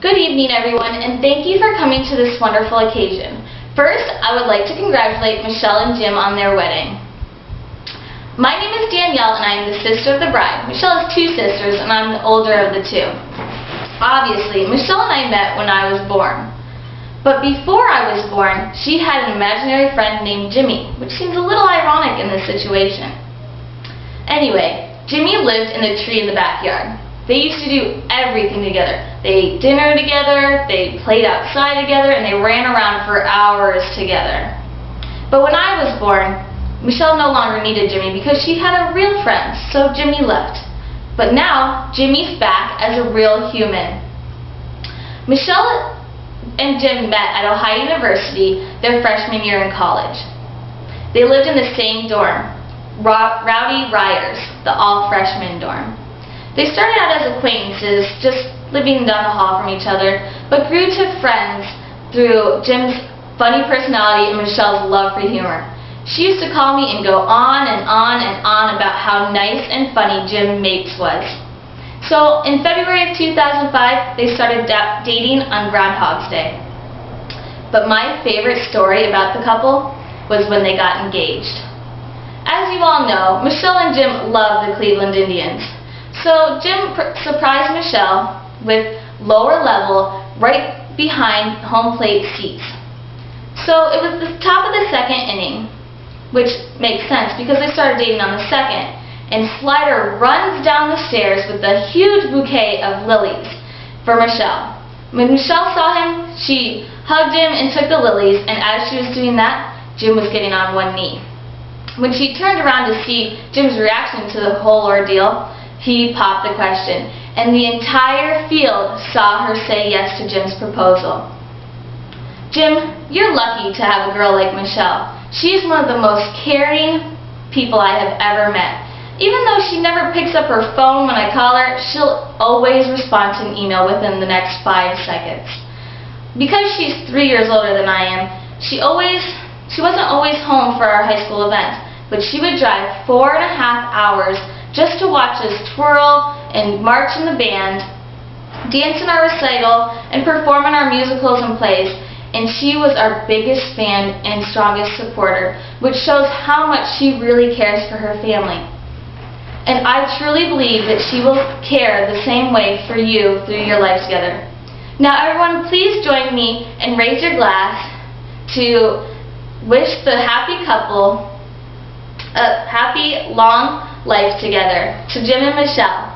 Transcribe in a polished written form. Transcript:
Good evening, everyone, and thank you for coming to this wonderful occasion. First, I would like to congratulate Michelle and Jim on their wedding. My name is Danielle, and I am the sister of the bride. Michelle has two sisters, and I'm the older of the two. Obviously, Michelle and I met when I was born. But before I was born, she had an imaginary friend named Jimmy, which seems a little ironic in this situation. Anyway, Jimmy lived in a tree in the backyard. They used to do everything together. They ate dinner together, they played outside together, and they ran around for hours together. But when I was born, Michelle no longer needed Jimmy because she had a real friend, so Jimmy left. But now, Jimmy's back as a real human. Michelle and Jim met at Ohio University their freshman year in college. They lived in the same dorm, Rowdy Ryers, the all-freshman dorm. They started out as acquaintances, just living down the hall from each other, but grew to friends through Jim's funny personality and Michelle's love for humor. She used to call me and go on and on and on about how nice and funny Jim Mapes was. So in February of 2005, they started dating on Groundhog's Day. But my favorite story about the couple was when they got engaged. As you all know, Michelle and Jim love the Cleveland Indians. So Jim surprised Michelle with lower level right behind home plate seats. So it was the top of the second inning, which makes sense because they started dating on the second, and Slider runs down the stairs with a huge bouquet of lilies for Michelle. When Michelle saw him, she hugged him and took the lilies, and as she was doing that, Jim was getting on one knee. When she turned around to see Jim's reaction to the whole ordeal, he popped the question, and the entire field saw her say yes to Jim's proposal. Jim, you're lucky to have a girl like Michelle. She is one of the most caring people I have ever met. Even though she never picks up her phone when I call her, she'll always respond to an email within the next 5 seconds. Because she's 3 years older than I am, she wasn't always home for our high school events, but she would drive 4.5 hours just to watch us twirl and march in the band, dance in our recital, and perform in our musicals and plays. And she was our biggest fan and strongest supporter, which shows how much she really cares for her family. And I truly believe that she will care the same way for you through your life together. Now everyone, please join me and raise your glass to wish the happy couple a happy, long life together. To Jim and Michelle.